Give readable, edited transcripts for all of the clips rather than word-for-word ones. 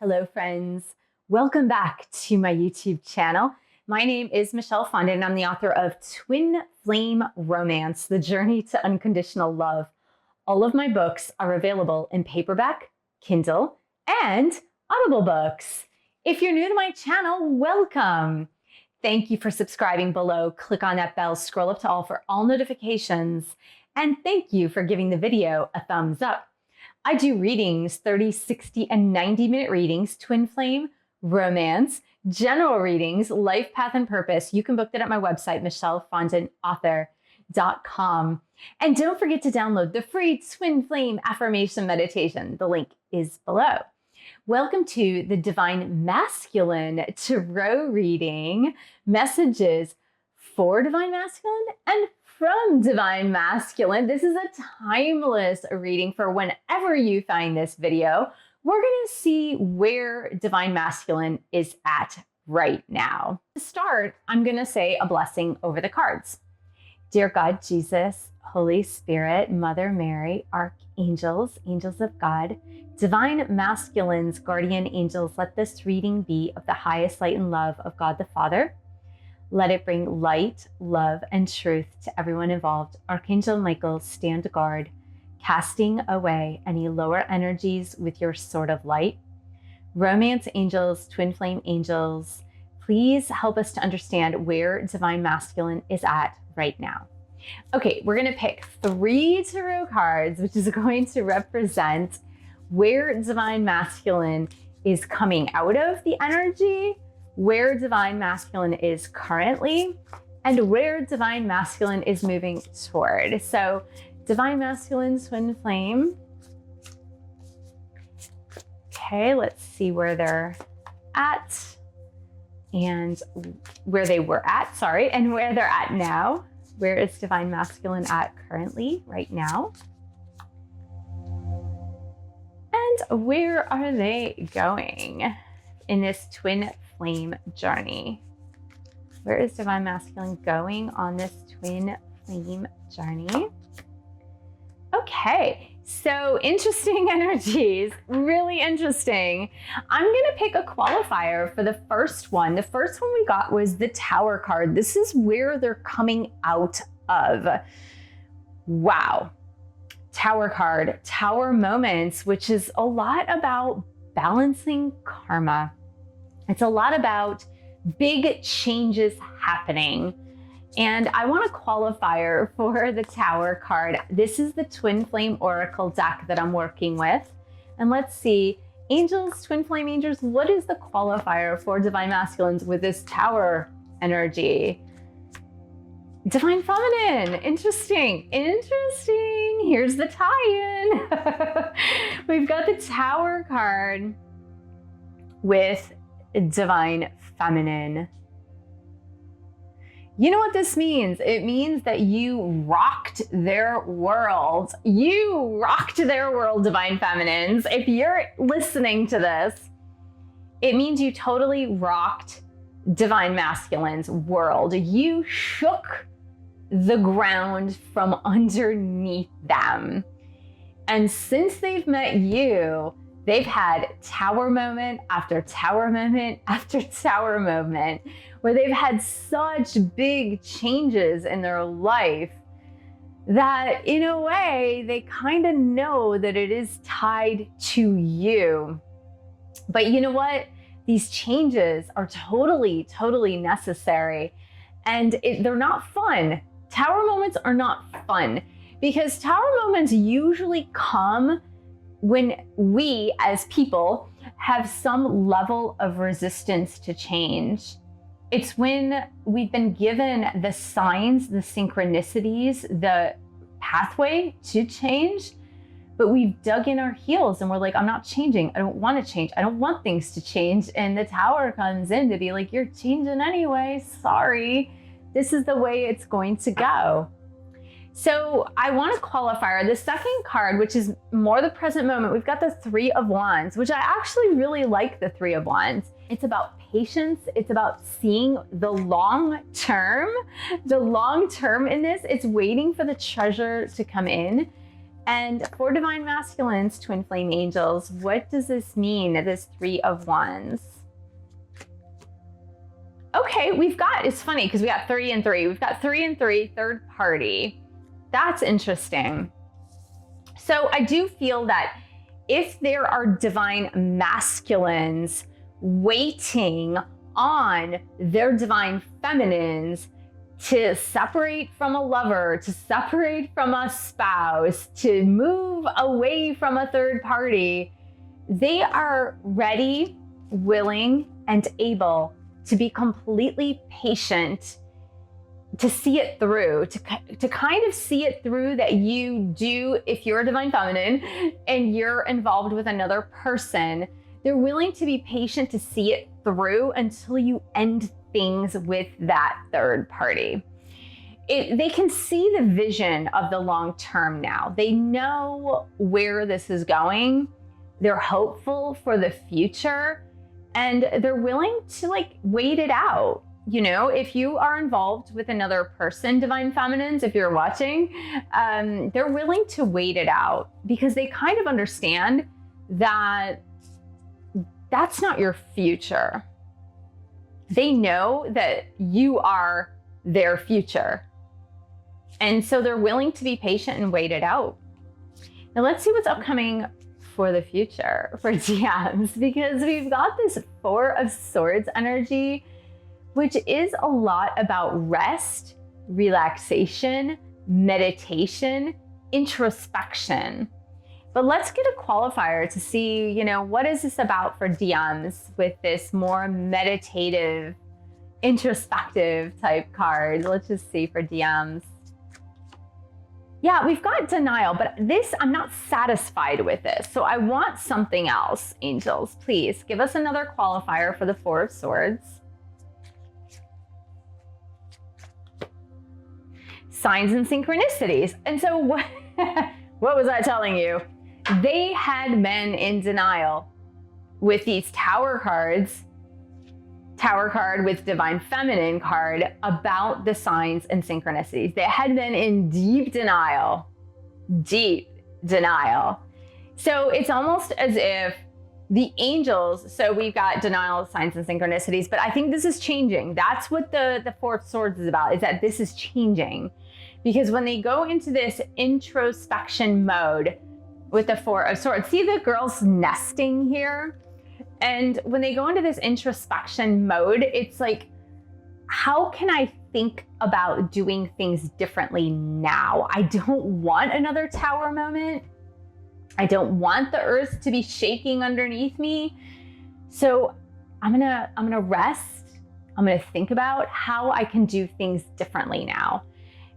Hello, friends. Welcome back to my YouTube channel. My name is Michelle Fondin, and I'm the author of Twin Flame Romance, The Journey to Unconditional Love. All of my books are available in paperback, Kindle, and Audible books. If you're new to my channel, welcome. Thank you for subscribing below. Click on that bell, scroll up to all for all notifications, and thank you for giving the video a thumbs up. I do readings, 30, 60, and 90-minute readings, twin flame, romance, general readings, life path and purpose. You can book that at my website, michellefondinauthor.com. And don't forget to download the free twin flame affirmation meditation. The link is below. Welcome to the Divine Masculine Tarot reading, messages for Divine Masculine and from Divine Masculine. This is a timeless reading for whenever you find this video. We're going to see where Divine Masculine is at right now. To start, I'm going to say a blessing over the cards. Dear God, Jesus, Holy Spirit, Mother Mary, archangels, angels of God, Divine Masculine's guardian angels, let this reading be of the highest light and love of God the Father. Let it bring light, love, and truth to everyone involved. Archangel Michael, stand guard, casting away any lower energies with your sword of light. Romance angels, twin flame angels, please help us to understand where Divine Masculine is at right now. Okay, we're going to pick 3 tarot cards, which is going to represent where Divine Masculine is coming out of the energy, where Divine Masculine is currently, and where Divine Masculine is moving toward. So Divine Masculine, twin flame. Okay, let's see where they're at and where they were at, sorry, and where they're at now. Where is Divine Masculine at currently, right now? And where are they going in this twin flame journey? Where is Divine Masculine going on this twin flame journey? Okay, so interesting energies, really interesting. I'm gonna pick a qualifier for the first one. The first one we got was the Tower card. This is where they're coming out of. Wow. Tower card, Tower moments, which is a lot about balancing karma. It's a lot about big changes happening. And I want a qualifier for the Tower card. This is the Twin Flame Oracle deck that I'm working with. And let's see, angels, twin flame angels, what is the qualifier for Divine Masculines with this Tower energy? Divine Feminine, interesting, interesting. Here's the tie-in. We've got the Tower card with Divine Feminine. You know what this means? It means that you rocked their world. You rocked their world, Divine Feminines. If you're listening to this, it means you totally rocked Divine Masculine's world. You shook the ground from underneath them. And since they've met you, they've had tower moment after tower moment after tower moment, where they've had such big changes in their life that in a way they kind of know that it is tied to you. But you know what? These changes are totally, totally necessary. And they're not fun. Tower moments are not fun because tower moments usually come when we as people have some level of resistance to change. It's when we've been given the signs, the synchronicities, the pathway to change, but we've dug in our heels and we're like, I'm not changing. I don't want to change. I don't want things to change. And the Tower comes in to be like, you're changing anyway. Sorry. This is the way it's going to go. So I want a qualifier. The second card, which is more the present moment, we've got the 3 of Wands, which I actually really like the 3 of Wands. It's about patience. It's about seeing the long term in this. It's waiting for the treasure to come in. And for divine masculines, twin flame angels, what does this mean, this 3 of Wands? Okay, it's funny because we got 3 and 3. We've got 3 and 3, third party. That's interesting. So I do feel that if there are divine masculines waiting on their divine feminines to separate from a lover, to separate from a spouse, to move away from a third party, they are ready, willing, and able to be completely patient, to see it through, to kind of see it through that you do, if you're a divine feminine and you're involved with another person, they're willing to be patient to see it through until you end things with that third party. They can see the vision of the long term now. They know where this is going. They're hopeful for the future, and they're willing to wait it out. You know, if you are involved with another person, divine feminines, if you're watching, they're willing to wait it out because they kind of understand that that's not your future. They know that you are their future. And so they're willing to be patient and wait it out. Now let's see what's upcoming for the future for DMs, because we've got this 4 of Swords energy, which is a lot about rest, relaxation, meditation, introspection. But let's get a qualifier to see, what is this about for DMs with this more meditative, introspective type card. Let's just see for DMs. Yeah, we've got denial, but I'm not satisfied with this. So I want something else, angels. Please give us another qualifier for the 4 of Swords. Signs and synchronicities. And so what was I telling you? They had men in denial with these Tower cards, Tower card with Divine Feminine card, about the signs and synchronicities. They had been in deep denial. So it's almost as if the angels, so we've got denial, signs and synchronicities, but I think this is changing. That's what the 4 of Swords is about, is that this is changing. Because when they go into this introspection mode with the 4 of Swords, see the girls nesting here? And when they go into this introspection mode, it's like, how can I think about doing things differently now? I don't want another Tower moment. I don't want the earth to be shaking underneath me. So I'm gonna rest. I'm gonna think about how I can do things differently now.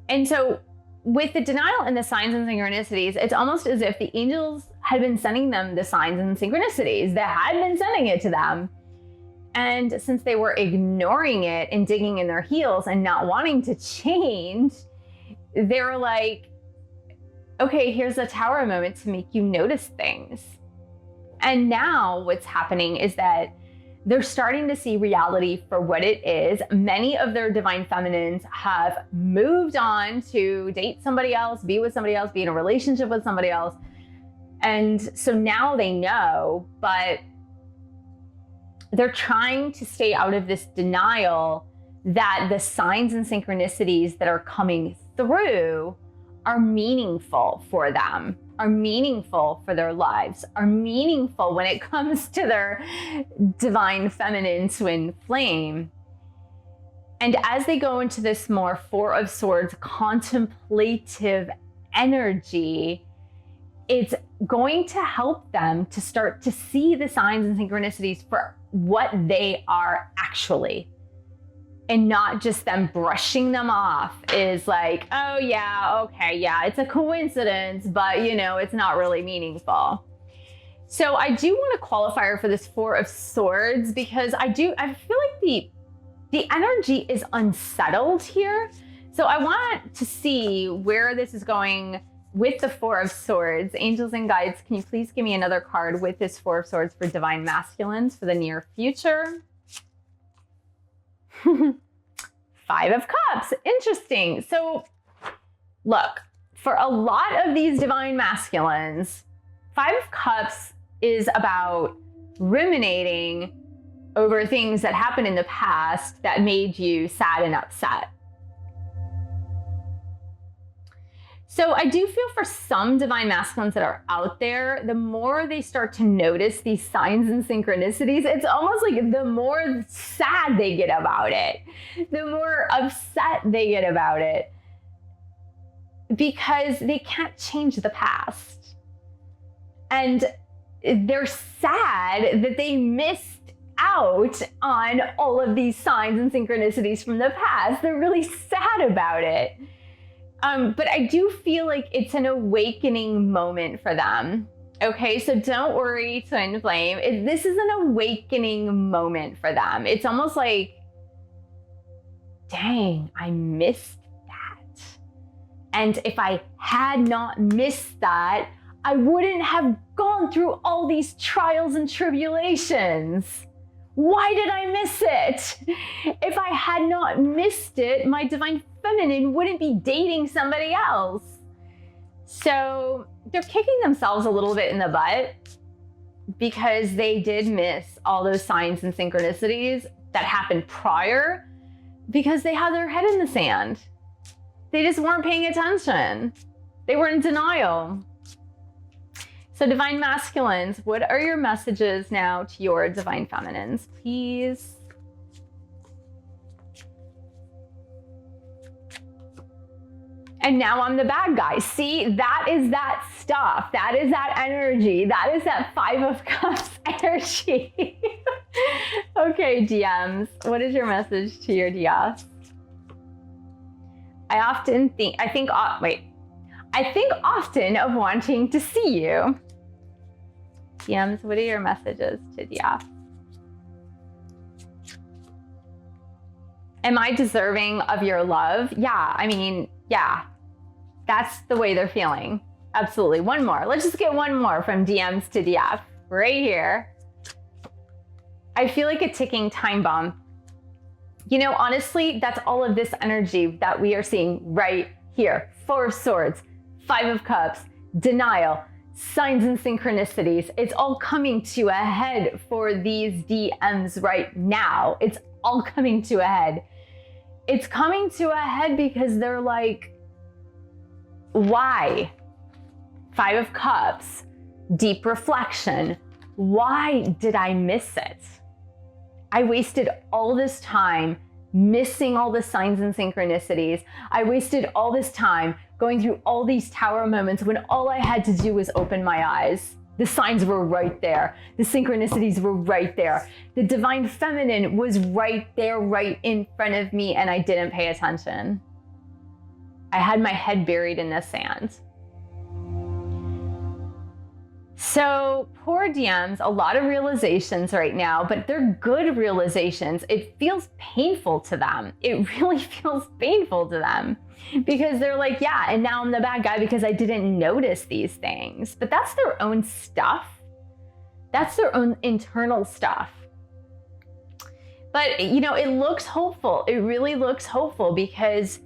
And so with the denial and the signs and synchronicities, it's almost as if the angels had been sending them the signs and synchronicities. They had been sending it to them. And since they were ignoring it and digging in their heels and not wanting to change, they were like, okay, here's a Tower moment to make you notice things. And now what's happening is that they're starting to see reality for what it is. Many of their divine feminines have moved on to date somebody else, be with somebody else, be in a relationship with somebody else. And so now they know, but they're trying to stay out of this denial that the signs and synchronicities that are coming through are meaningful for them, are meaningful for their lives, are meaningful when it comes to their divine feminine twin flame. And as they go into this more 4 of Swords contemplative energy, it's going to help them to start to see the signs and synchronicities for what they are actually, and not just them brushing them off is like, oh yeah, okay, yeah, it's a coincidence, but it's not really meaningful. So I do want a qualifier for this 4 of Swords, because I feel like the energy is unsettled here. So I want to see where this is going with the 4 of Swords. Angels and guides, can you please give me another card with this 4 of Swords for divine masculines for the near future? 5 of Cups. Interesting. So look, for a lot of these divine masculines, Five of Cups is about ruminating over things that happened in the past that made you sad and upset. So I do feel for some divine masculines that are out there, the more they start to notice these signs and synchronicities, it's almost like the more sad they get about it, the more upset they get about it, because they can't change the past. And they're sad that they missed out on all of these signs and synchronicities from the past. They're really sad about it. But I do feel like it's an awakening moment for them. Okay, so don't worry, twin flame. This is an awakening moment for them. It's almost like, dang, I missed that. And if I had not missed that, I wouldn't have gone through all these trials and tribulations. Why did I miss it? If I had not missed it, my divine feminine wouldn't be dating somebody else. So they're kicking themselves a little bit in the butt because they did miss all those signs and synchronicities that happened prior because they had their head in the sand. They just weren't paying attention. They were in denial. So divine masculines, what are your messages now to your divine feminines, please? And now I'm the bad guy. See, that is that stuff. That is that energy. That is that Five of Cups energy. Okay, DMs, what is your message to your DS? I think often of wanting to see you. DMs, what are your messages to DS? Am I deserving of your love? Yeah, I mean, yeah, that's the way they're feeling. Absolutely. One more. Let's just get one more from DMs to DF right here. I feel like a ticking time bomb. You know, honestly, that's all of this energy that we are seeing right here. Four of Swords, Five of Cups, denial, signs and synchronicities. It's all coming to a head for these DMs right now. It's all coming to a head. It's coming to a head because they're like, why? Five of Cups, deep reflection. Why did I miss it? I wasted all this time missing all the signs and synchronicities. I wasted all this time going through all these tower moments when all I had to do was open my eyes. The signs were right there. The synchronicities were right there. The divine feminine was right there, right in front of me, and I didn't pay attention. I had my head buried in the sand. So poor DMs, a lot of realizations right now, but they're good realizations. It feels painful to them. It really feels painful to them because they're like, yeah, and now I'm the bad guy because I didn't notice these things. But that's their own stuff. That's their own internal stuff. But, you know, it looks hopeful. It really looks hopeful because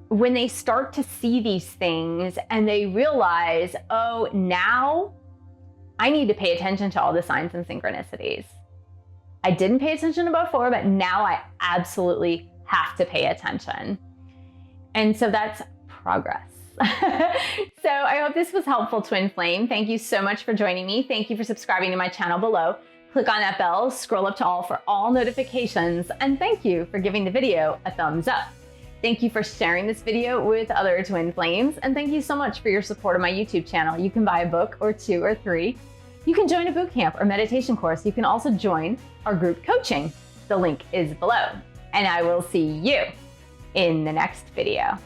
when they start to see these things and they realize, oh, now I need to pay attention to all the signs and synchronicities. I didn't pay attention before, but now I absolutely have to pay attention. And so that's progress. So I hope this was helpful, Twin Flame. Thank you so much for joining me. Thank you for subscribing to my channel below. Click on that bell, scroll up to all for all notifications, and thank you for giving the video a thumbs up. Thank you for sharing this video with other Twin Flames, and thank you so much for your support of my YouTube channel. You can buy a book or 2 or 3. You can join a bootcamp or meditation course. You can also join our group coaching. The link is below, and I will see you in the next video.